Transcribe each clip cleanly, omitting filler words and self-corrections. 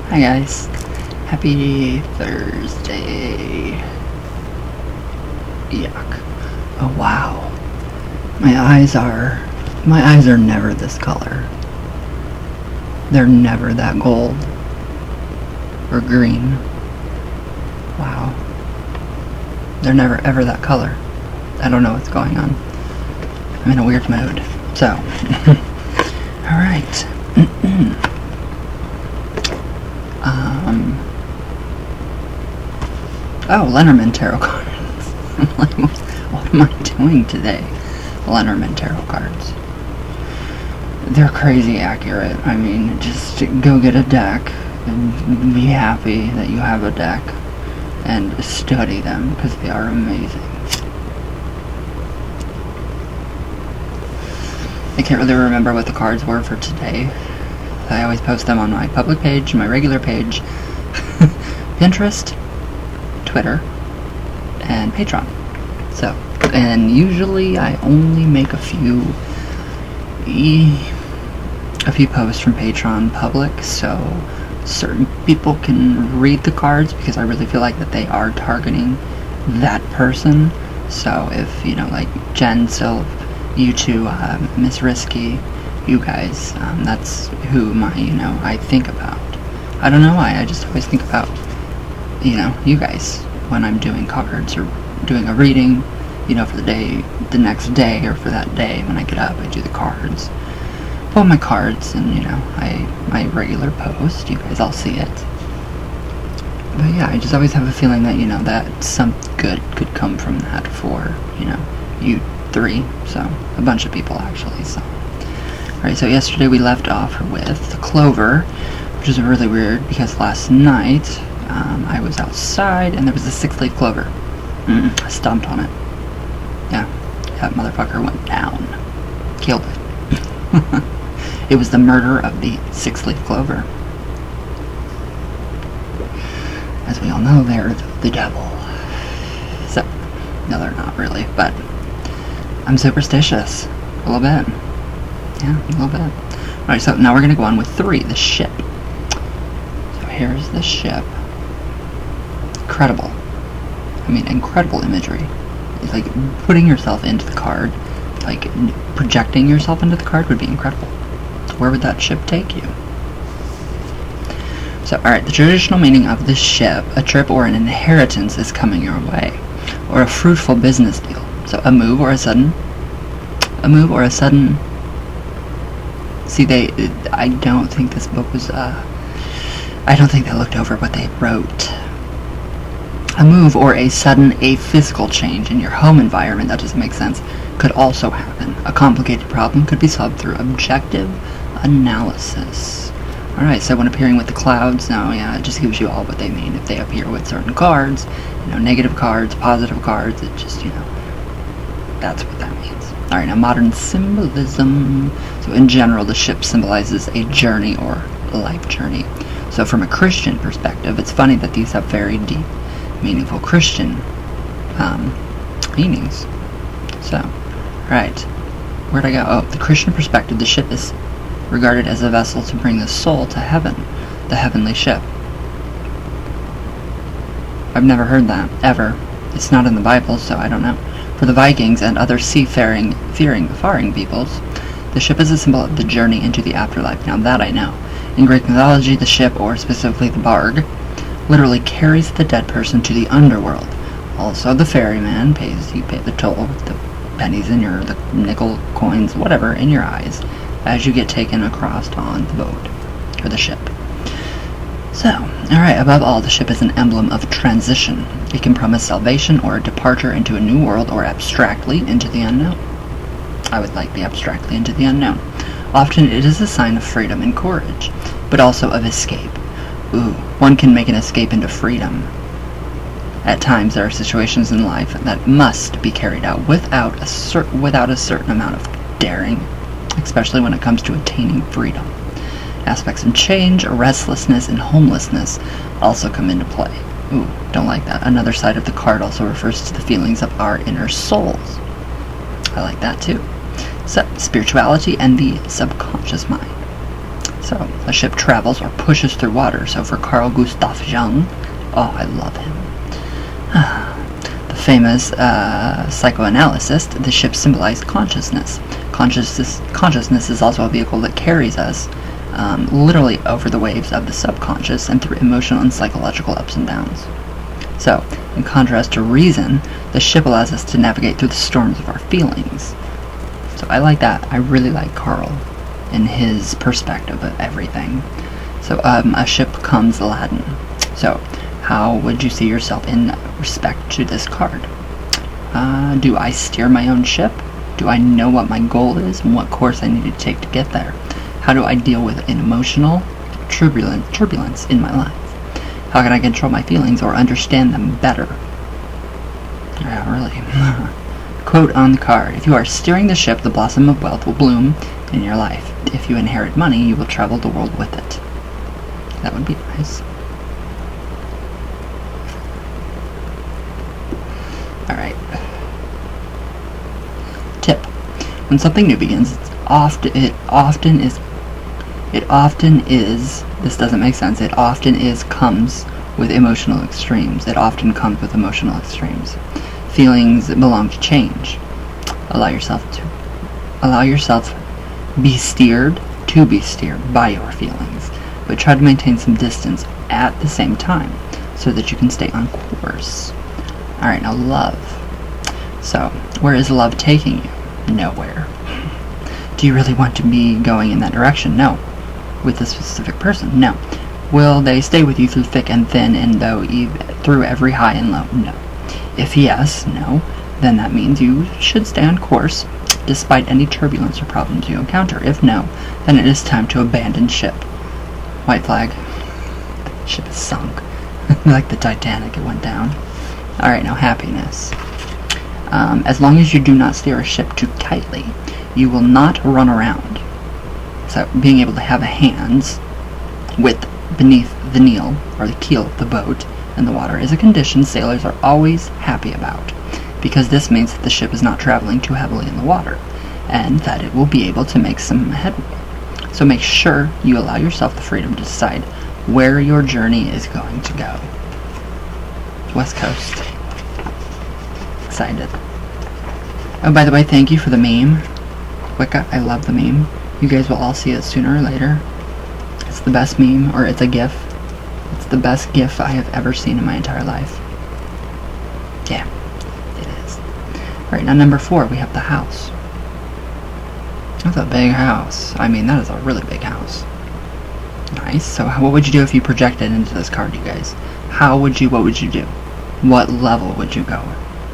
Hi guys, happy Thursday. Yuck. Oh wow, my eyes are never this color. They're never that gold or green. Wow, they're never ever that color. I don't know what's going on. I'm in a weird mood. So all right. Oh, Lenormand tarot cards. I'm like, what am I doing today? Lenormand tarot cards. They're crazy accurate. I mean, just go get a deck and be happy that you have a deck and study them because they are amazing. I can't really remember what the cards were for today. I always post them on my public page, my regular page, Pinterest, Twitter, and Patreon. So, and usually I only make a few posts from Patreon public, so certain people can read the cards because I really feel like that they are targeting that person. So if, like Jen, Sylv, you two, Miss Risky, you guys, that's who I think about. I don't know why, I just always think about, you guys when I'm doing cards or doing a reading, for the day, the next day, or for that day when I get up, I do the cards. Pull my cards and, my regular post, you guys all see it. But yeah, I just always have a feeling that, that some good could come from that for, you three, so a bunch of people actually, so. Alright, so yesterday we left off with the clover, which is really weird because last night I was outside and there was a 6-leaf clover. I stomped on it. Yeah, that motherfucker went down. Killed it. It was the murder of the 6-leaf clover. As we all know, they're the devil. So, no, they're not really, but I'm superstitious. A little bit. Yeah, a little bit. Alright, so now we're going to go on with 3, the ship. So here's the ship. Incredible. I mean, incredible imagery. It's like putting yourself into the card, like projecting yourself into the card would be incredible. Where would that ship take you? So, alright, the traditional meaning of the ship, a trip or an inheritance is coming your way, or a fruitful business deal. So a move or a sudden. See, I don't think this book was, I don't think they looked over what they wrote. A move or a sudden physical change in your home environment, that doesn't make sense, could also happen. A complicated problem could be solved through objective analysis. Alright, so when appearing with the clouds, now, yeah, it just gives you all what they mean. If they appear with certain cards, negative cards, positive cards, it just, that's what that means. Alright, now modern symbolism. So in general, the ship symbolizes a journey or life journey. So from a Christian perspective, it's funny that these have very deep, meaningful Christian meanings. So, right, where'd I go? Oh, the Christian perspective, the ship is regarded as a vessel to bring the soul to heaven, the heavenly ship. I've never heard that, ever. It's not in the Bible, so I don't know. For the Vikings and other seafaring peoples, the ship is a symbol of the journey into the afterlife. Now that I know. In Greek mythology, the ship, or specifically the barge, literally carries the dead person to the underworld. Also, the ferryman you pay the toll with the pennies the nickel coins, whatever, in your eyes, as you get taken across on the boat, or the ship. So, alright, above all, the ship is an emblem of transition. It can promise salvation or a departure into a new world or abstractly into the unknown. I would like the abstractly into the unknown. Often it is a sign of freedom and courage, but also of escape. Ooh, one can make an escape into freedom. At times there are situations in life that must be carried out without a certain amount of daring, especially when it comes to attaining freedom. Aspects of change, restlessness, and homelessness also come into play. Ooh, don't like that. Another side of the card also refers to the feelings of our inner souls. I like that too. So, spirituality and the subconscious mind. So, a ship travels or pushes through water. So for Carl Gustav Jung, oh, I love him. The famous psychoanalyst, the ship symbolized consciousness. Consciousness is also a vehicle that carries us literally over the waves of the subconscious and through emotional and psychological ups and downs. So, in contrast to reason, the ship allows us to navigate through the storms of our feelings. So I like that. I really like Carl and his perspective of everything. So a ship comes Aladdin. So how would you see yourself in respect to this card? Do I steer my own ship? Do I know what my goal is and what course I need to take to get there? How do I deal with an emotional turbulence in my life? How can I control my feelings or understand them better? Yeah, really. Quote on the card: if you are steering the ship, the blossom of wealth will bloom in your life. If you inherit money, you will travel the world with it. That would be nice. Alright. Tip: when something new begins, this doesn't make sense. It often comes with emotional extremes. Feelings belong to change. Allow yourself be steered by your feelings, but try to maintain some distance at the same time so that you can stay on course. Alright, now love. So, where is love taking you? Nowhere. Do you really want to be going in that direction? No. With a specific person? No. Will they stay with you through thick and thin and through every high and low? No. If yes, no, then that means you should stay on course despite any turbulence or problems you encounter. If no, then it is time to abandon ship. White flag. Ship is sunk. Like the Titanic, it went down. Alright, now happiness. As long as you do not steer a ship too tightly, you will not run around. So being able to have hands beneath the keel or the keel of the boat in the water is a condition sailors are always happy about, because this means that the ship is not traveling too heavily in the water and that it will be able to make some headway. So make sure you allow yourself the freedom to decide where your journey is going to go. West Coast. Excited. Oh, by the way, thank you for the meme. Wicca, I love the meme. You guys will all see it sooner or later. It's the best meme, or it's a GIF. It's the best GIF I have ever seen in my entire life. Yeah, it is. Alright, now number 4, we have the house. That's a big house. I mean, that is a really big house. Nice. So what would you do if you projected into this card, you guys? What would you do? What level would you go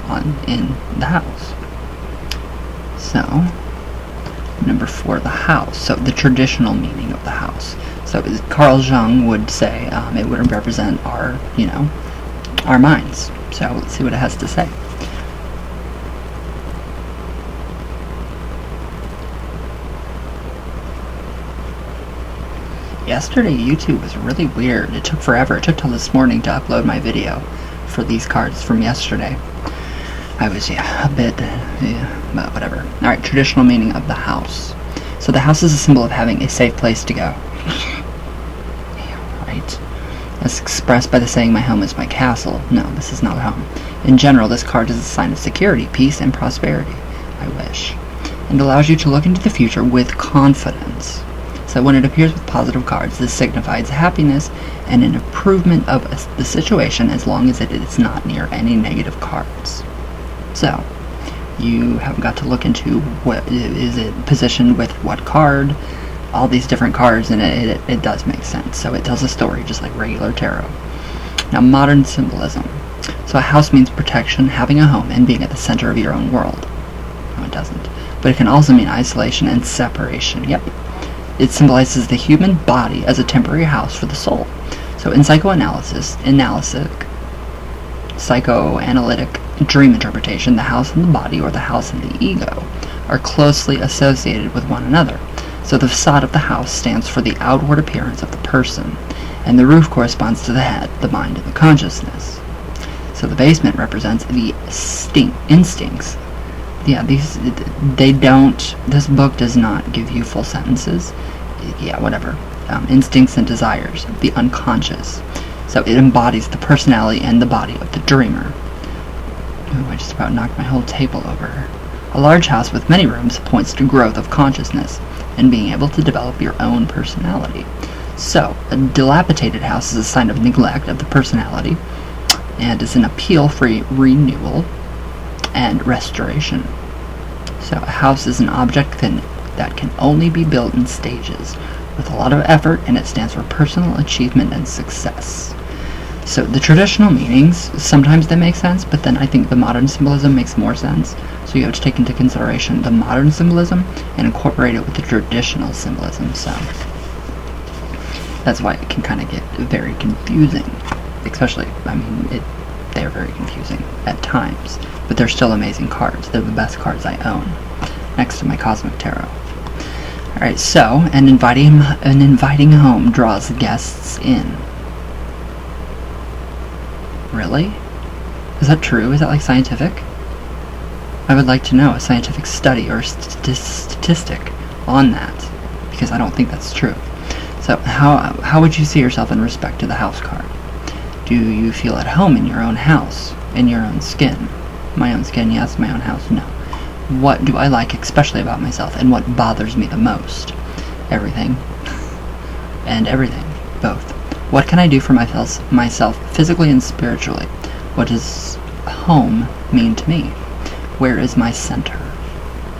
on in the house? So, number 4, the house. So the traditional meaning of the house. So Carl Jung would say it would represent our minds. So let's see what it has to say. Yesterday YouTube was really weird. It took forever. It took till this morning to upload my video for these cards from yesterday. I was, but whatever. Alright, traditional meaning of the house. So the house is a symbol of having a safe place to go. Right. As expressed by the saying, my home is my castle. No, this is not a home. In general, this card is a sign of security, peace, and prosperity. I wish. And allows you to look into the future with confidence. So when it appears with positive cards, this signifies happiness and an improvement of the situation as long as it is not near any negative cards. So, you have got to look into what is it positioned with what card, all these different cards, and it does make sense. So it tells a story just like regular tarot. Now, modern symbolism. So a house means protection, having a home, and being at the center of your own world. No, it doesn't. But it can also mean isolation and separation. Yep. It symbolizes the human body as a temporary house for the soul. So in psychoanalytic dream interpretation, the house and the body, or the house and the ego, are closely associated with one another. So the facade of the house stands for the outward appearance of the person, and the roof corresponds to the head, the mind, and the consciousness. So the basement represents the instincts. Yeah, this book does not give you full sentences. Yeah, whatever. instincts and desires, the unconscious. So it embodies the personality and the body of the dreamer. Ooh, I just about knocked my whole table over. A large house with many rooms points to growth of consciousness and being able to develop your own personality. So, a dilapidated house is a sign of neglect of the personality and is an appeal for renewal and restoration. So, a house is an object that can only be built in stages with a lot of effort, and it stands for personal achievement and success. So the traditional meanings, sometimes they make sense, but then I think the modern symbolism makes more sense. So you have to take into consideration the modern symbolism and incorporate it with the traditional symbolism. So that's why it can kind of get very confusing. Especially, they're very confusing at times. But they're still amazing cards. They're the best cards I own, next to my Cosmic Tarot. Alright, so an inviting home draws guests in. Really? Is that true? Is that like scientific? I would like to know a scientific study or statistic on that, because I don't think that's true. So how would you see yourself in respect to the house card? Do you feel at home in your own house, in your own skin? My own skin, yes. My own house, no. What do I like especially about myself, and what bothers me the most? Everything. And everything. Both. What can I do for myself physically and spiritually? What does home mean to me? Where is my center?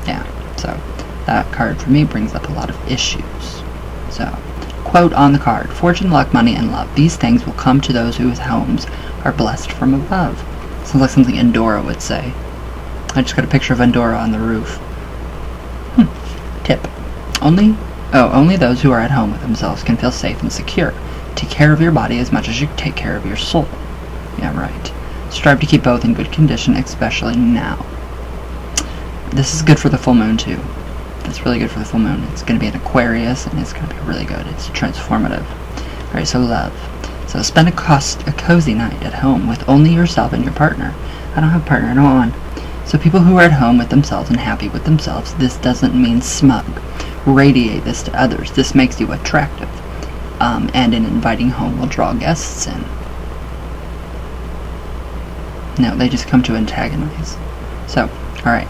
Yeah, so that card for me brings up a lot of issues. So, quote on the card: fortune, luck, money, and love. These things will come to those whose homes are blessed from above. Sounds like something Andorra would say. I just got a picture of Andorra on the roof. Tip. Only those who are at home with themselves can feel safe and secure. Take care of your body as much as you take care of your soul. Yeah, right. Strive to keep both in good condition, especially now. This is good for the full moon, too. That's really good for the full moon. It's going to be an Aquarius, and it's going to be really good. It's transformative. Alright, so love. So spend a cozy night at home with only yourself and your partner. I don't have a partner, I don't want one. So people who are at home with themselves and happy with themselves, this doesn't mean smug. Radiate this to others. This makes you attractive. And an inviting home will draw guests in. No, they just come to antagonize. So, alright,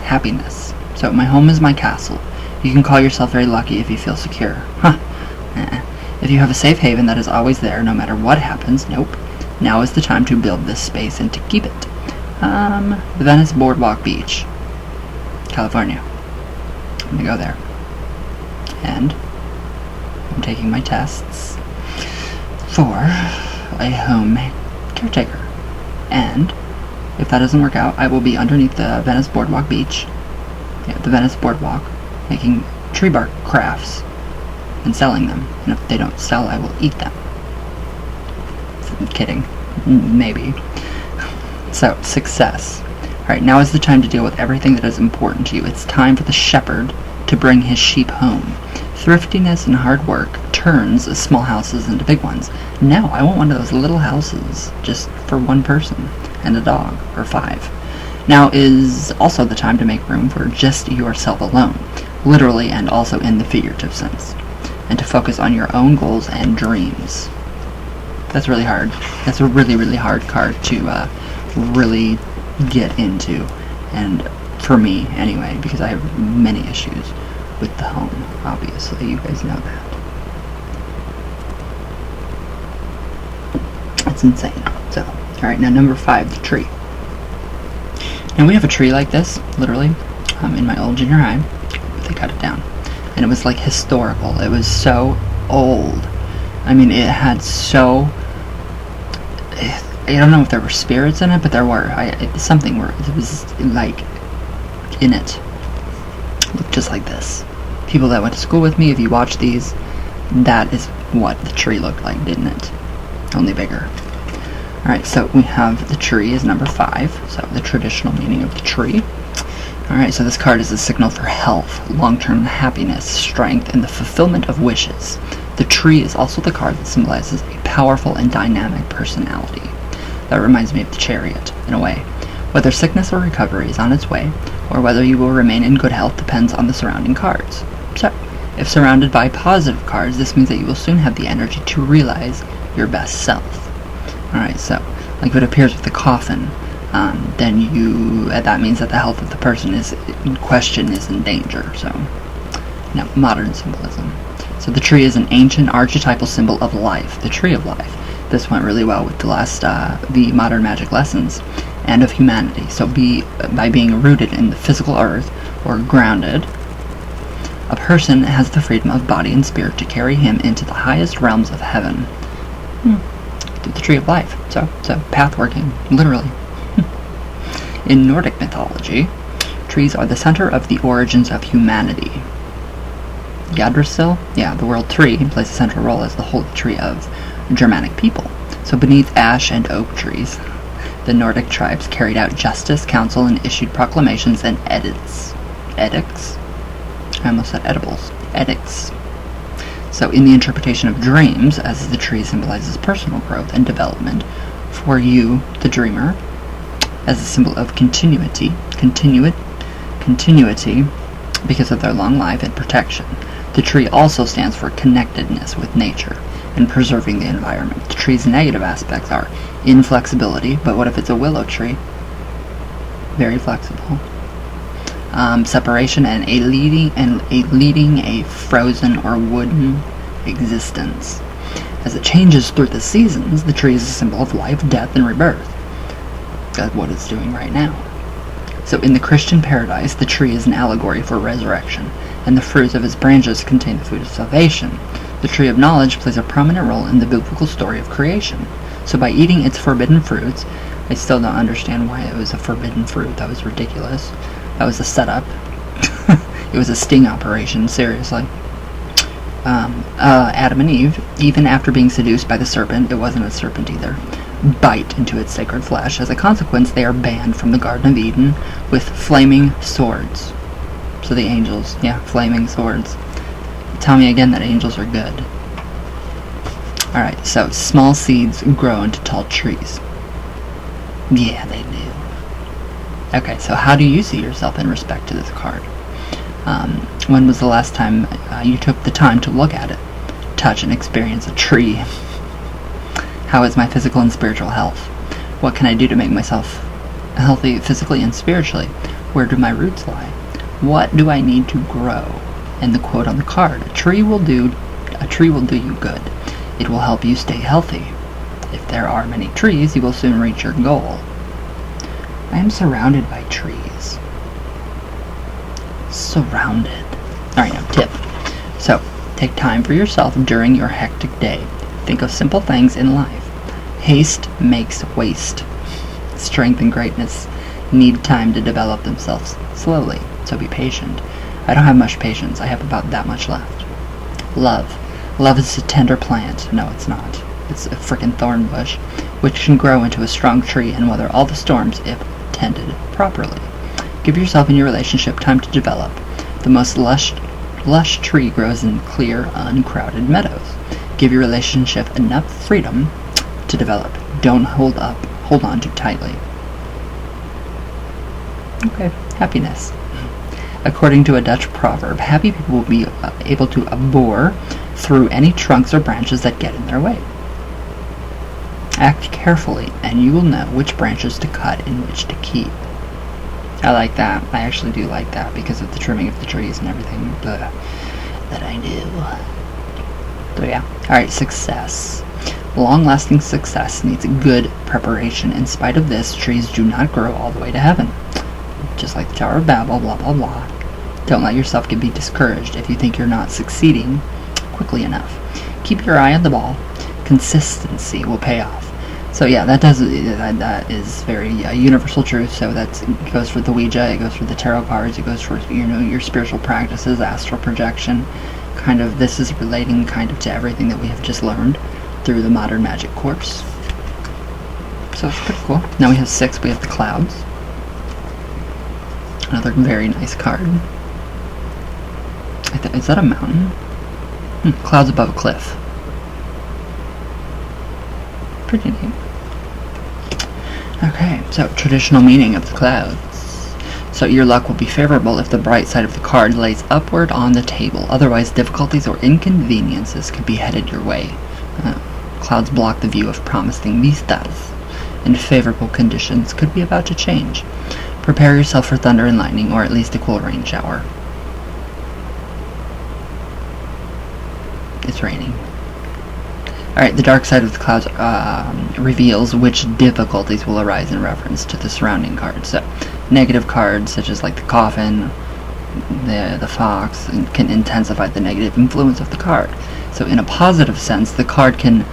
happiness. So, my home is my castle. You can call yourself very lucky if you feel secure. If you have a safe haven that is always there, no matter what happens, nope. Now is the time to build this space and to keep it. The Venice Boardwalk Beach, California. I'm gonna go there. And I'm taking my tests for a home caretaker. And if that doesn't work out, I will be underneath the Venice Boardwalk Beach, the Venice Boardwalk, making tree bark crafts and selling them. And if they don't sell, I will eat them. I'm kidding. Maybe. So, success. Alright, now is the time to deal with everything that is important to you. It's time for the shepherd to bring his sheep home. Thriftiness and hard work turns small houses into big ones. No, I want one of those little houses just for one person and a dog, or 5. Now is also the time to make room for just yourself alone, literally and also in the figurative sense, and to focus on your own goals and dreams. That's really hard. That's a really, really hard card to really get into, and for me anyway, because I have many issues with the home, obviously. You guys know that. It's insane. So, alright, now number 5, the tree. Now we have a tree like this, literally, in my old junior high. They cut it down. And it was like historical. It was so old. I mean, it had so... I don't know if there were spirits in it, but there were. Something where it was like in it. Looked just like this. People that went to school with me, if you watch these, that is what the tree looked like, didn't it? Only bigger. Alright, so we have the tree is number 5, so the traditional meaning of the tree. Alright, so this card is a signal for health, long-term happiness, strength, and the fulfillment of wishes. The tree is also the card that symbolizes a powerful and dynamic personality. That reminds me of the Chariot, in a way. Whether sickness or recovery is on its way, or whether you will remain in good health depends on the surrounding cards. So, If surrounded by positive cards, this means that you will soon have the energy to realize your best self. Alright, so, like what appears with the Coffin, then that means that the health of the person is in question is in danger. So, now, modern symbolism. So the tree is an ancient archetypal symbol of life, the tree of life. This went really well with the modern magic lessons, and of humanity. So by being rooted in the physical earth, or grounded, a person has the freedom of body and spirit to carry him into the highest realms of heaven. The tree of life. So path working, literally. In Nordic mythology, trees are the center of the origins of humanity. Yggdrasil, the world tree, plays a central role as the holy tree of Germanic people. So beneath ash and oak trees, the Nordic tribes carried out justice, counsel, and issued proclamations and edicts. Edicts? I almost said edibles. Edicts. So in the interpretation of dreams, as the tree symbolizes personal growth and development, for you, the dreamer, as a symbol of continuity, because of their long life and protection. The tree also stands for connectedness with nature and preserving the environment. The tree's negative aspects are inflexibility, but what if it's a willow tree? Very flexible. Separation and leading a frozen or wooden existence. As it changes through the seasons, the tree is a symbol of life, death, and rebirth. That's what it's doing right now. So in the Christian paradise, the tree is an allegory for resurrection, and the fruits of its branches contain the food of salvation. The tree of knowledge plays a prominent role in the biblical story of creation. So by eating its forbidden fruits, I still don't understand why it was a forbidden fruit. That was ridiculous. That was a setup. It was a sting operation, seriously. Adam and Eve, even after being seduced by the serpent, it wasn't a serpent either, bite into its sacred flesh. As a consequence, they are banned from the Garden of Eden with flaming swords. So the angels, flaming swords. Tell me again that angels are good. Alright, so small seeds grow into tall trees. Yeah, they do. Okay, so how do you see yourself in respect to this card? When was the last time you took the time to look at it, touch and experience a tree? How is my physical and spiritual health? What can I do to make myself healthy physically and spiritually? Where do my roots lie? What do I need to grow? And the quote on the card, a tree will do you good. It will help you stay healthy. If there are many trees, you will soon reach your goal. I am surrounded by trees. Surrounded. Alright, now tip. So, take time for yourself during your hectic day. Think of simple things in life. Haste makes waste. Strength and greatness need time to develop themselves slowly, so be patient. I don't have much patience. I have about that much left. Love. Love is a tender plant. No, it's not. It's a frickin' thorn bush, which can grow into a strong tree and weather all the storms if tended properly. Give yourself and your relationship time to develop. The most lush tree grows in clear, uncrowded meadows. Give your relationship enough freedom to develop. Don't hold on too tightly. Okay, happiness. According to a Dutch proverb, happy people will be able to bore through any trunks or branches that get in their way. Act carefully, and you will know which branches to cut and which to keep. I like that. I actually do like that because of the trimming of the trees and everything that I do. So yeah. Alright, success. Long-lasting success needs good preparation. In spite of this, trees do not grow all the way to heaven. Just like the Tower of Babel, blah blah blah. Don't let yourself be discouraged if you think you're not succeeding quickly enough. Keep your eye on the ball. Consistency will pay off. So yeah, that is very universal truth. So it goes for the Ouija, it goes for the tarot cards, it goes for your spiritual practices, astral projection. Kind of this is relating kind of to everything that we have just learned through the modern magic course. So it's pretty cool. Now we have 6. We have the clouds. Another very nice card. Is that a mountain? Clouds above a cliff. Pretty neat. Okay, so traditional meaning of the clouds. So your luck will be favorable if the bright side of the card lays upward on the table. Otherwise, difficulties or inconveniences could be headed your way. Clouds block the view of promising vistas, and favorable conditions could be about to change. Prepare yourself for thunder and lightning, or at least a cool rain shower. It's raining. Alright, the dark side of the clouds reveals which difficulties will arise in reference to the surrounding cards. So, negative cards, such as like the Coffin, the Fox, can intensify the negative influence of the card. So in a positive sense, the card can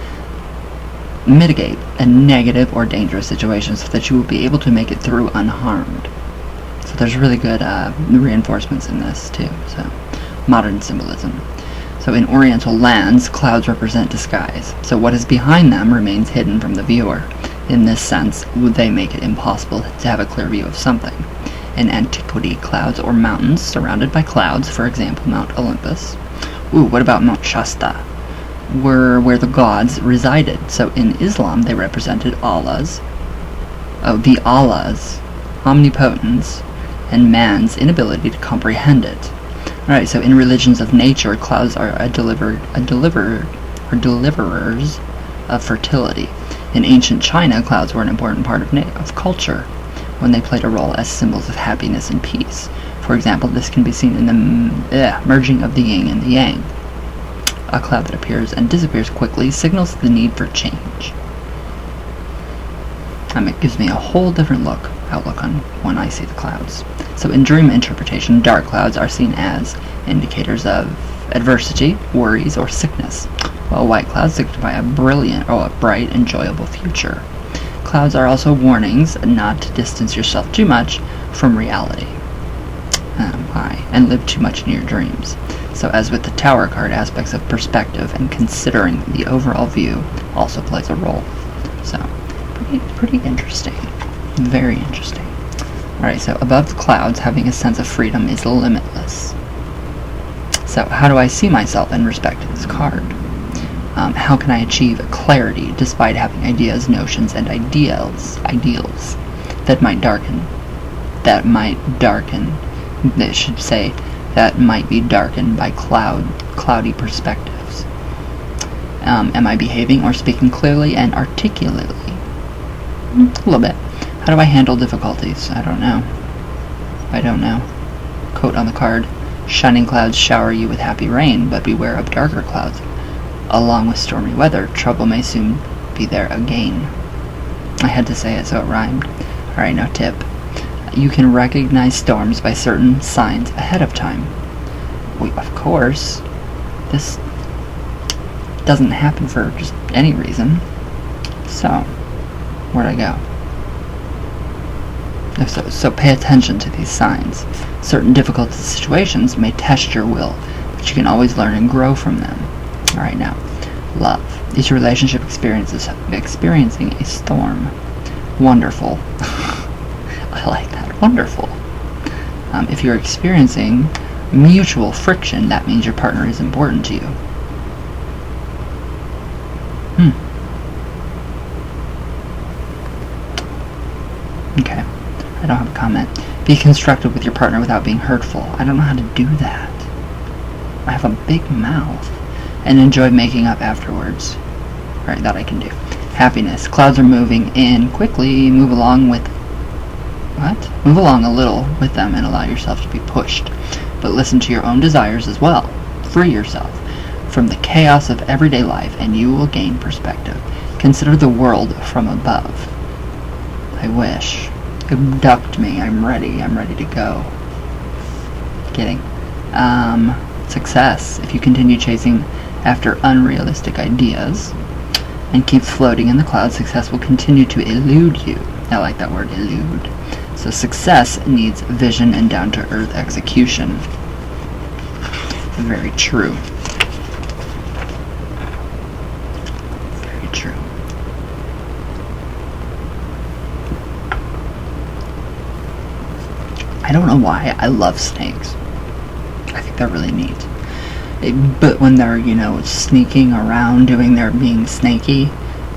mitigate a negative or dangerous situation so that you will be able to make it through unharmed. So there's really good reinforcements in this too. So modern symbolism. So in Oriental lands, clouds represent disguise. So what is behind them remains hidden from the viewer. In this sense, they make it impossible to have a clear view of something. In antiquity, clouds or mountains surrounded by clouds, for example Mount Olympus. What about Mount Shasta? Were where the gods resided. So in Islam, they represented Allah's, the Allah's omnipotence and man's inability to comprehend it. Alright, so in religions of nature, clouds are deliverers of fertility. In ancient China, clouds were an important part of culture when they played a role as symbols of happiness and peace. For example, this can be seen in the merging of the yin and the yang. A cloud that appears and disappears quickly signals the need for change. It gives me a whole different outlook on when I see the clouds. So in dream interpretation, dark clouds are seen as indicators of adversity, worries, or sickness, while white clouds signify a bright, enjoyable future. Clouds are also warnings not to distance yourself too much from reality. And live too much in your dreams. So as with the Tower card, aspects of perspective and considering the overall view also plays a role. So, pretty interesting. Very interesting. Alright, so above the clouds, having a sense of freedom is limitless. So how do I see myself in respect to this card? How can I achieve clarity despite having ideas, notions, and ideals that might be darkened by cloudy perspectives? Am I behaving or speaking clearly and articulately? A little bit. How do I handle difficulties? I don't know. Quote on the card: shining clouds shower you with happy rain, but beware of darker clouds. Along with stormy weather, trouble may soon be there again. I had to say it so it rhymed. Alright, now tip. You can recognize storms by certain signs ahead of time. Of course, this doesn't happen for just any reason. So, where'd I go? So pay attention to these signs. Certain difficult situations may test your will, but you can always learn and grow from them. Alright, now, love. Is your relationship experiencing a storm? Wonderful. I like that. Wonderful. If you're experiencing mutual friction, that means your partner is important to you. Okay. I don't have a comment. Be constructive with your partner without being hurtful. I don't know how to do that. I have a big mouth. And enjoy making up afterwards. Alright, that I can do. Happiness. Clouds are moving in quickly. Move along a little with them and allow yourself to be pushed. But listen to your own desires as well. Free yourself from the chaos of everyday life and you will gain perspective. Consider the world from above. I wish. Abduct me. I'm ready to go. Kidding. Success. If you continue chasing after unrealistic ideas and keep floating in the clouds, success will continue to elude you. I like that word, elude. So success needs vision and down-to-earth execution. Very true. Very true. I don't know why I love snakes. I think they're really neat. But when they're, sneaking around being snaky,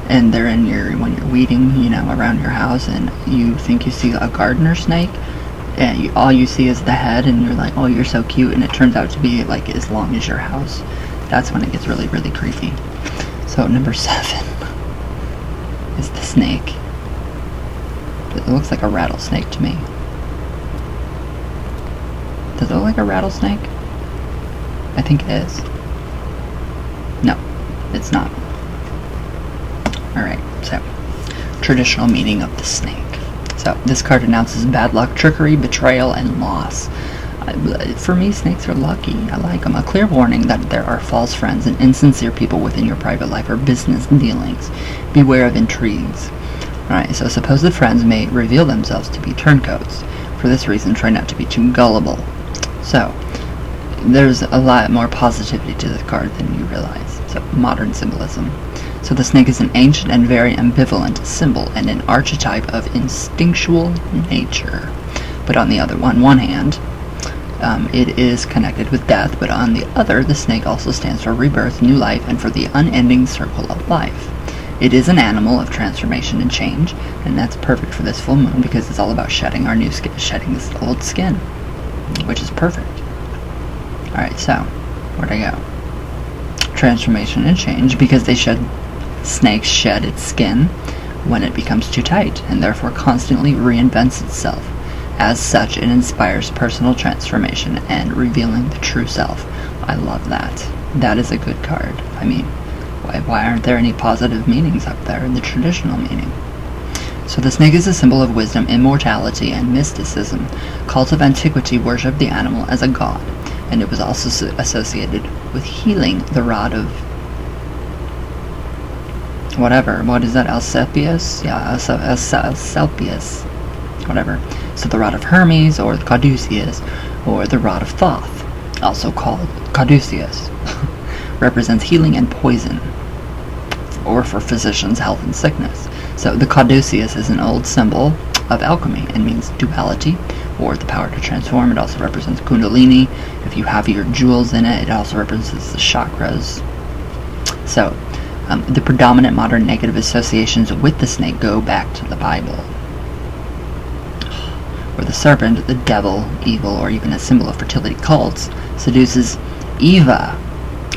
and they're when you're weeding, around your house, and you think you see a gardener snake, and all you see is the head, and you're like, oh, you're so cute, and it turns out to be like as long as your house. That's when it gets really, really creepy. So number 7 is the snake. It looks like a rattlesnake to me. Does it look like a rattlesnake? I think it is. No, it's not. Alright, so traditional meaning of the snake. So this card announces bad luck, trickery, betrayal, and loss. For me, snakes are lucky. I like them. A clear warning that there are false friends and insincere people within your private life or business dealings. Beware of intrigues. Alright, so supposed friends may reveal themselves to be turncoats. For this reason, try not to be too gullible. So, there's a lot more positivity to this card than you realize. So, modern symbolism. So the snake is an ancient and very ambivalent symbol and an archetype of instinctual nature. But on the other one hand, it is connected with death, but on the other, the snake also stands for rebirth, new life, and for the unending circle of life. It is an animal of transformation and change, and that's perfect for this full moon because it's all about shedding our new skin, shedding this old skin, which is perfect. Alright, so, where'd I go? Transformation and change, because snakes shed its skin when it becomes too tight, and therefore constantly reinvents itself. As such, it inspires personal transformation and revealing the true self. I love that. That is a good card. I mean, why aren't there any positive meanings up there in the traditional meaning? So the snake is a symbol of wisdom, immortality, and mysticism. Cults of antiquity worshipped the animal as a god, and it was also associated with healing. The rod of whatever. What is that? Asclepius? Yeah, Asclepius. Whatever. So the rod of Hermes, or the caduceus, or the rod of Thoth, also called caduceus, represents healing and poison, or for physicians, health and sickness. So the caduceus is an old symbol of alchemy and means duality, or the power to transform. It also represents kundalini. If you have your jewels in it, it also represents the chakras. So the predominant modern negative associations with the snake go back to the Bible, where the serpent, the devil, evil, or even a symbol of fertility cults, seduces Eva.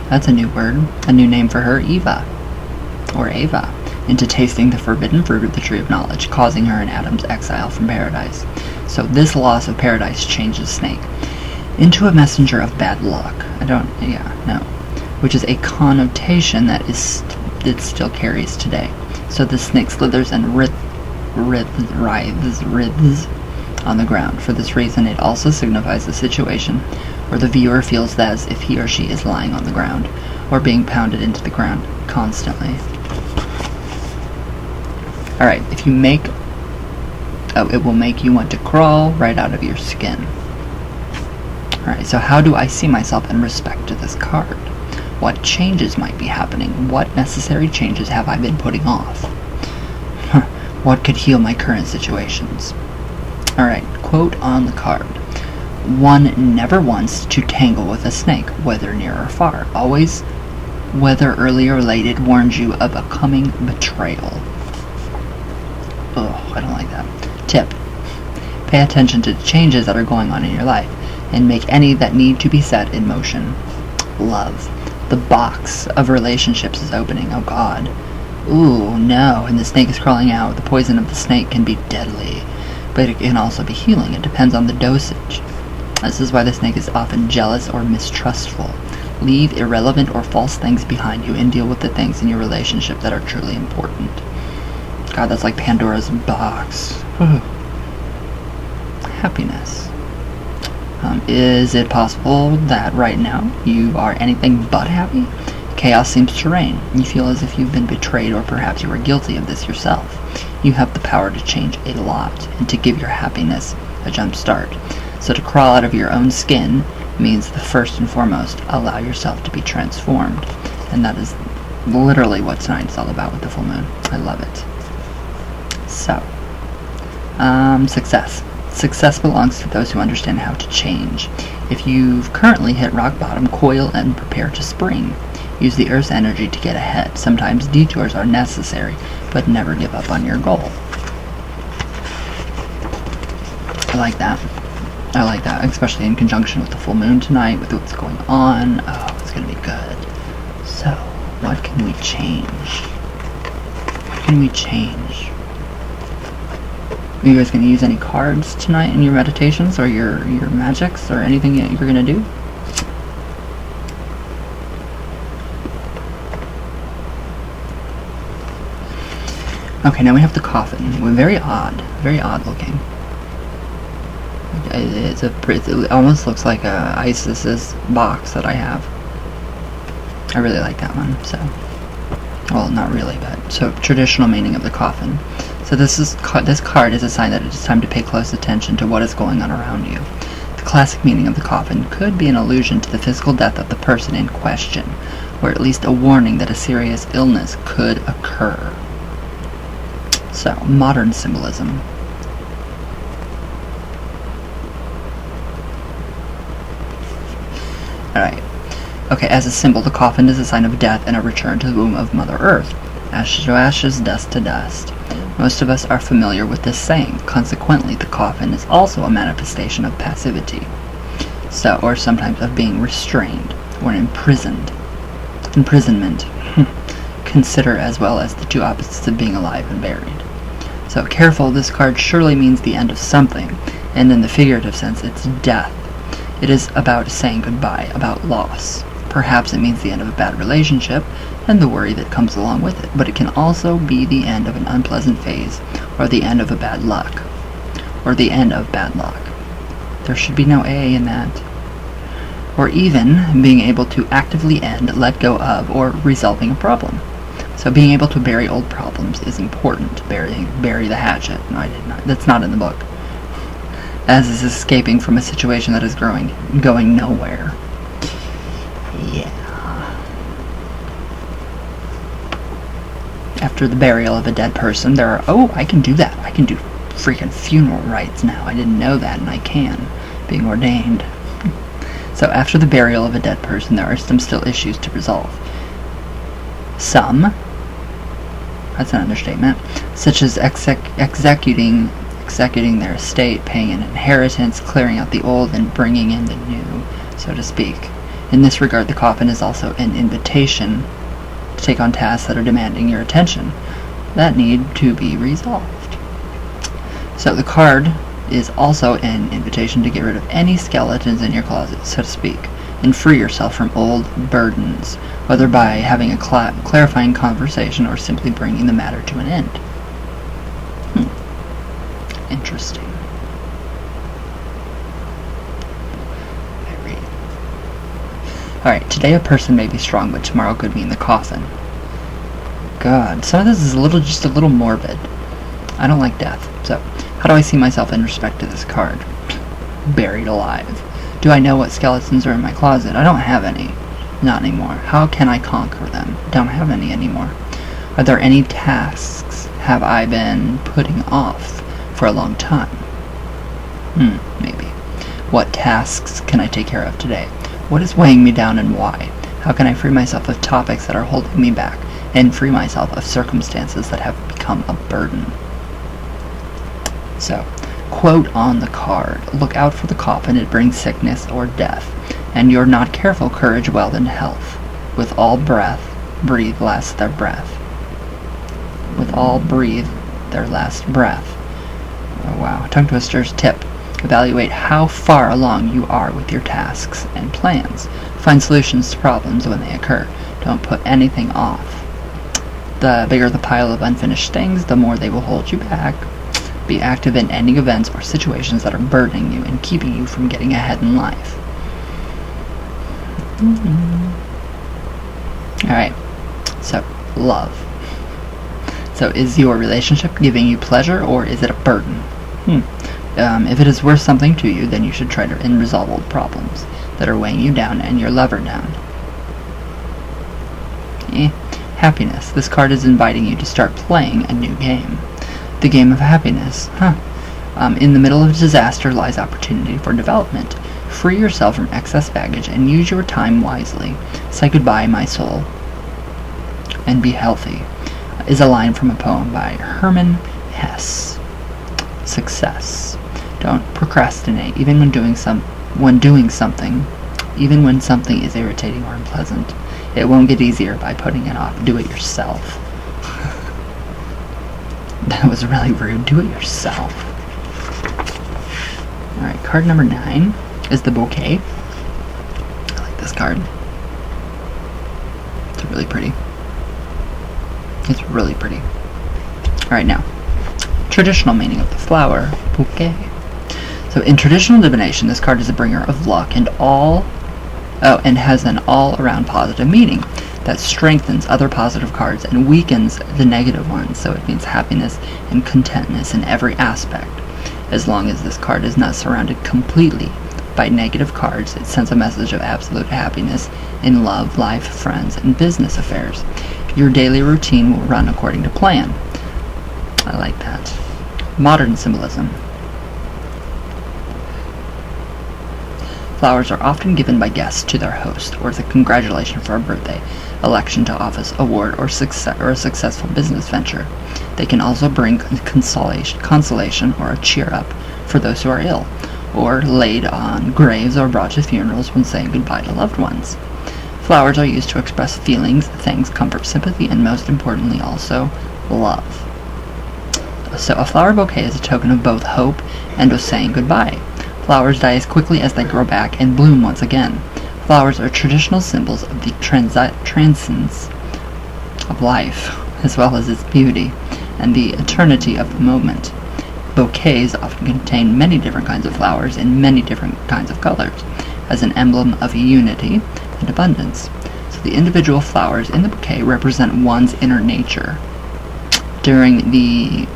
That's a new word, a new name for her, Eva, or Ava, into tasting the forbidden fruit of the tree of knowledge, causing her and Adam's exile from paradise. So this loss of paradise changes snake into a messenger of bad luck. Which is a connotation that it still carries today. So the snake slithers and writhes on the ground. For this reason, it also signifies a situation where the viewer feels as if he or she is lying on the ground, or being pounded into the ground constantly. Alright, if you it will make you want to crawl right out of your skin. Alright, so how do I see myself in respect to this card? What changes might be happening? What necessary changes have I been putting off? What could heal my current situations? Alright, quote on the card. One never wants to tangle with a snake, whether near or far. Always, whether early or late, it warns you of a coming betrayal. Oh, I don't like that. Tip. Pay attention to the changes that are going on in your life, and make any that need to be set in motion. Love. The box of relationships is opening. Oh God. Ooh, no. And the snake is crawling out. The poison of the snake can be deadly, but it can also be healing. It depends on the dosage. This is why the snake is often jealous or mistrustful. Leave irrelevant or false things behind you and deal with the things in your relationship that are truly important. God, that's like Pandora's box. Happiness. Is it possible that right now you are anything but happy? Chaos seems to reign. You feel as if you've been betrayed, or perhaps you are guilty of this yourself. You have the power to change a lot and to give your happiness a jump start. So to crawl out of your own skin means the first and foremost, allow yourself to be transformed. And that is literally what tonight is all about with the full moon. I love it. So, success. Success belongs to those who understand how to change. If you've currently hit rock bottom, coil and prepare to spring. Use the Earth's energy to get ahead. Sometimes detours are necessary, but never give up on your goal. I like that. I like that, especially in conjunction with the full moon tonight, with what's going on. Oh, it's going to be good. So, what can we change? What can we change? Are you guys going to use any cards tonight in your meditations or your magics or anything that you're going to do? Okay, now we have the coffin. Very odd looking. It almost looks like a Isis's box that I have. I really like that one. So, well, not really, but so traditional meaning of the coffin. So this card is a sign that it is time to pay close attention to what is going on around you. The classic meaning of the coffin could be an allusion to the physical death of the person in question, or at least a warning that a serious illness could occur. So, modern symbolism. Alright. Okay, as a symbol, the coffin is a sign of death and a return to the womb of Mother Earth. Ashes to ashes, dust to dust. Most of us are familiar with this saying. Consequently, the coffin is also a manifestation of passivity. So, or sometimes of being restrained or imprisoned. Imprisonment. Consider as well as the two opposites of being alive and buried. So careful, this card surely means the end of something, and in the figurative sense, it's death. It is about saying goodbye, about loss. Perhaps it means the end of a bad relationship, and the worry that comes along with it, but it can also be the end of an unpleasant phase, or the end of a bad luck, or the end of bad luck. There should be no A in that. Or even being able to actively end, let go of, or resolving a problem. So being able to bury old problems is important. Bury the hatchet. No, I did not. That's not in the book. As is escaping from a situation that is going nowhere. Yeah. After the burial of a dead person, there are... Oh, I can do that. I can do freaking funeral rites now. I didn't know that, and I can. Being ordained. So after the burial of a dead person, there are some still issues to resolve. Some, that's an understatement, such as executing their estate, paying an inheritance, clearing out the old, and bringing in the new, so to speak. In this regard, the coffin is also an invitation to take on tasks that are demanding your attention, that need to be resolved. So the card is also an invitation to get rid of any skeletons in your closet, so to speak, and free yourself from old burdens, whether by having a clarifying conversation or simply bringing the matter to an end. Interesting. Alright, today a person may be strong, but tomorrow could mean the coffin. God, some of this is just a little morbid. I don't like death, so how do I see myself in respect to this card? Buried alive. Do I know what skeletons are in my closet? I don't have any. Not anymore. How can I conquer them? Don't have any anymore. Are there any tasks have I been putting off for a long time? Maybe. What tasks can I take care of today? What is weighing me down and why? How can I free myself of topics that are holding me back and free myself of circumstances that have become a burden? So, quote on the card, look out for the coffin, it brings sickness or death, and you're not careful, courage, wealth, and health. With all breath, breathe, last their breath. With all breathe, their last breath. Oh wow, tongue twister's tip. Evaluate how far along you are with your tasks and plans. Find solutions to problems when they occur. Don't put anything off. The bigger the pile of unfinished things, the more they will hold you back. Be active in ending events or situations that are burdening you and keeping you from getting ahead in life. Alright, so love. So is your relationship giving you pleasure or is it a burden? If it is worth something to you, then you should try to resolve old problems that are weighing you down and your lover down. Happiness. This card is inviting you to start playing a new game. The game of happiness. In the middle of disaster lies opportunity for development. Free yourself from excess baggage and use your time wisely. Say goodbye, my soul, and be healthy, is a line from a poem by Hermann Hesse. Success. Don't procrastinate, even when doing something, even when something is irritating or unpleasant. It won't get easier by putting it off. Do it yourself. That was really rude. Do it yourself. Alright, card number 9 is the Bouquet. I like this card. It's really pretty. It's really pretty. Alright, now, traditional meaning of the flower, Bouquet. So in traditional divination, this card is a bringer of luck and has an all-around positive meaning that strengthens other positive cards and weakens the negative ones. So it means happiness and contentness in every aspect. As long as this card is not surrounded completely by negative cards, it sends a message of absolute happiness in love, life, friends, and business affairs. Your daily routine will run according to plan. I like that. Modern symbolism. Flowers are often given by guests to their host, or as a congratulation for a birthday, election to office, award, or a successful business venture. They can also bring consolation or a cheer up for those who are ill, or laid on graves or brought to funerals when saying goodbye to loved ones. Flowers are used to express feelings, thanks, comfort, sympathy, and most importantly also, love. So a flower bouquet is a token of both hope and of saying goodbye. Flowers die as quickly as they grow back and bloom once again. Flowers are traditional symbols of the transcendence of life, as well as its beauty, and the eternity of the moment. Bouquets often contain many different kinds of flowers in many different kinds of colors, as an emblem of unity and abundance. So the individual flowers in the bouquet represent one's inner nature. During the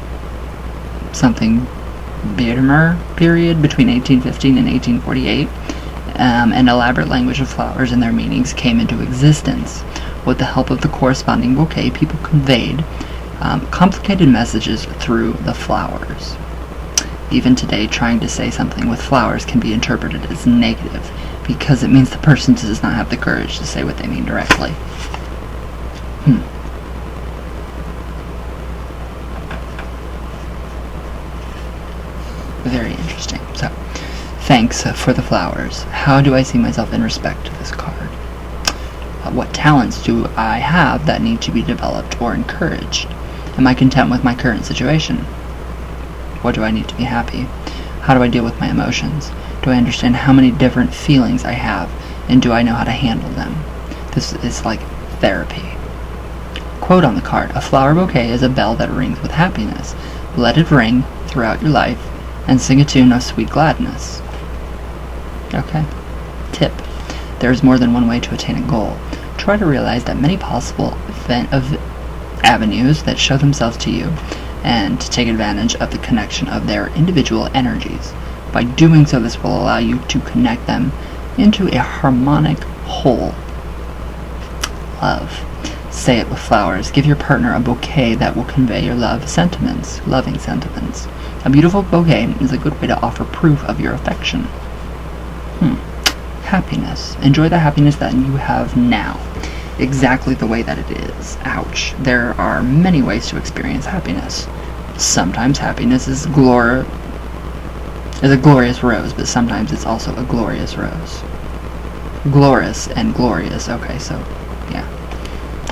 Beermer period between 1815 and 1848, an elaborate language of flowers and their meanings came into existence. With the help of the corresponding bouquet, people conveyed complicated messages through the flowers. Even today, trying to say something with flowers can be interpreted as negative because it means the person does not have the courage to say what they mean directly. Very interesting. So, thanks for the flowers. How do I see myself in respect to this card? What talents do I have that need to be developed or encouraged? Am I content with my current situation? What do I need to be happy? How do I deal with my emotions? Do I understand how many different feelings I have, and do I know how to handle them? This is like therapy. Quote on the card: a flower bouquet is a bell that rings with happiness. Let it ring throughout your life and sing a tune of sweet gladness. Okay. Tip: there is more than one way to attain a goal. Try to realize that many possible avenues that show themselves to you, and to take advantage of the connection of their individual energies. By doing so, this will allow you to connect them into a harmonic whole. Love. Say it with flowers. Give your partner a bouquet that will convey your loving sentiments. A beautiful bouquet is a good way to offer proof of your affection. Happiness. Enjoy the happiness that you have now, exactly the way that it is. Ouch. There are many ways to experience happiness. Sometimes happiness is a glorious rose, but sometimes it's also a glorious rose. Glorious and glorious. Okay, so, yeah.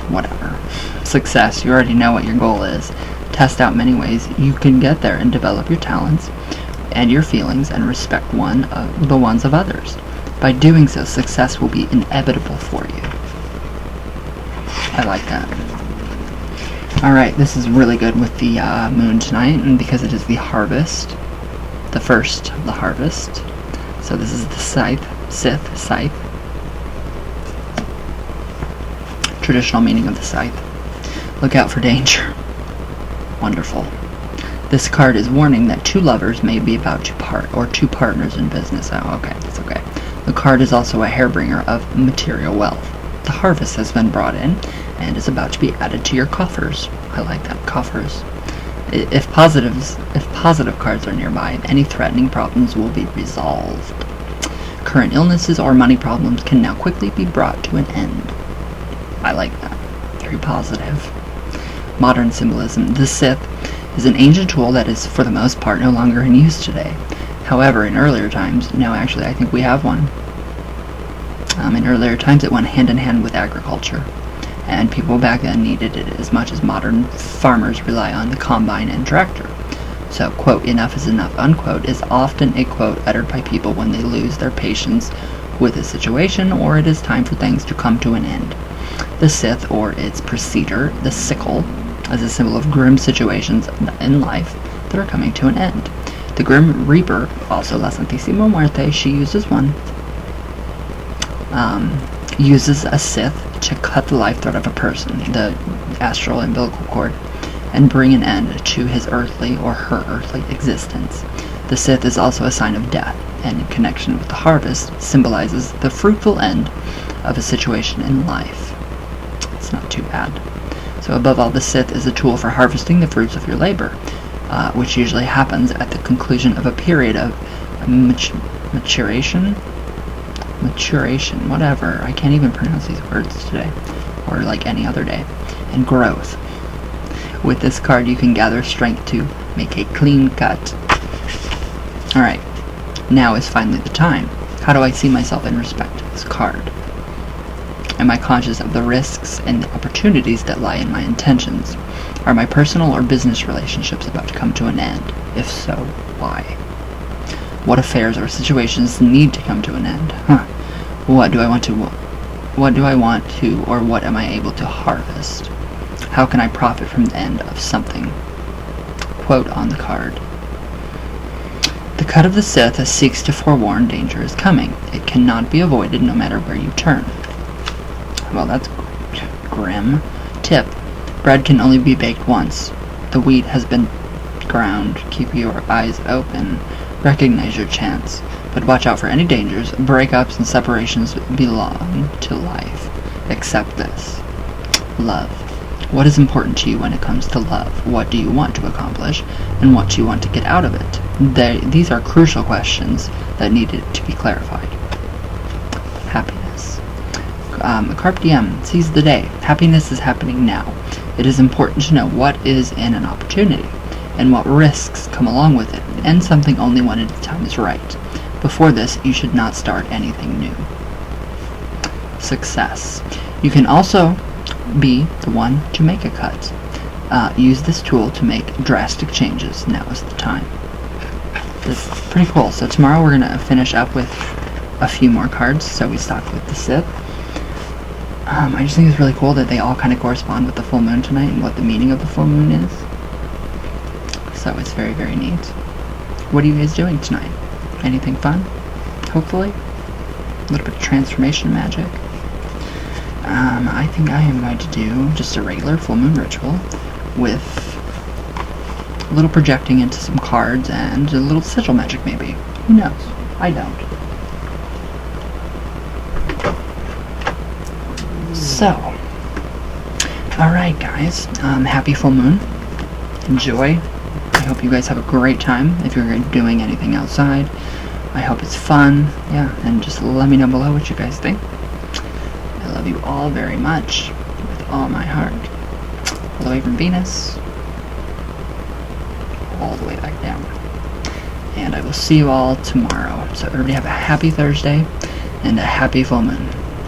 Whatever. Success. You already know what your goal is. Test out many ways you can get there and develop your talents and your feelings and respect the ones of others. By doing so, success will be inevitable for you. I like that. Alright, this is really good with the moon tonight, and because it is the harvest, the first of the harvest. So this is the Sith scythe. Traditional meaning of the scythe. Look out for danger. Wonderful. This card is warning that two lovers may be about to part, or two partners in business. Oh, okay, that's okay. The card is also a harbinger of material wealth. The harvest has been brought in and is about to be added to your coffers. I like that, coffers. If positive cards are nearby, any threatening problems will be resolved. Current illnesses or money problems can now quickly be brought to an end. I like that. Very positive. Modern symbolism. The Sith is an ancient tool that is, for the most part, no longer in use today. However, in earlier times, no, actually, I think we have one. In earlier times, it went hand in hand with agriculture, and people back then needed it as much as modern farmers rely on the combine and tractor. So, quote, enough is enough, unquote, is often a quote uttered by people when they lose their patience with a situation or it is time for things to come to an end. The scythe, or its preceder, the sickle, as a symbol of grim situations in life that are coming to an end. The Grim Reaper, also La Santísima Muerte, she uses one, uses a scythe to cut the life thread of a person, the astral umbilical cord, and bring an end to his earthly or her earthly existence. The scythe is also a sign of death, and in connection with the harvest, symbolizes the fruitful end of a situation in life. It's not too bad. So above all, the scythe is a tool for harvesting the fruits of your labor, which usually happens at the conclusion of a period of maturation, whatever. I can't even pronounce these words today, or like any other day, and growth. With this card, you can gather strength to make a clean cut. Alright, now is finally the time. How do I see myself in respect to this card? Am I conscious of the risks and the opportunities that lie in my intentions? Are my personal or business relationships about to come to an end? If so, why? What affairs or situations need to come to an end? What do I want to, or what am I able to harvest? How can I profit from the end of something? Quote on the card. The cut of the scythe seeks to forewarn danger is coming. It cannot be avoided no matter where you turn. Well, that's grim. Tip. Bread can only be baked once. The wheat has been ground. Keep your eyes open. Recognize your chance. But watch out for any dangers. Breakups and separations belong to life. Accept this. Love. What is important to you when it comes to love? What do you want to accomplish? And what do you want to get out of it? These are crucial questions that needed to be clarified. Happiness. Carpe diem. Seize the day. Happiness is happening now. It is important to know what is in an opportunity and what risks come along with it, and something only when its time is right. Before this, you should not start anything new. Success. You can also be the one to make a cut. Use this tool to make drastic changes. Now is the time. This is pretty cool. So tomorrow we're going to finish up with a few more cards. So we stopped with the scythe. I just think it's really cool that they all kind of correspond with the full moon tonight and what the meaning of the full moon is. So it's very, very neat. What are you guys doing tonight? Anything fun? Hopefully? A little bit of transformation magic. I think I am going to do just a regular full moon ritual with a little projecting into some cards and a little sigil magic maybe. Who knows? I don't. So, alright guys, happy full moon. Enjoy. I hope you guys have a great time if you're doing anything outside. I hope it's fun. Yeah, and just let me know below what you guys think. I love you all very much with all my heart. All the way from Venus, all the way back down. And I will see you all tomorrow. So everybody have a happy Thursday and a happy full moon.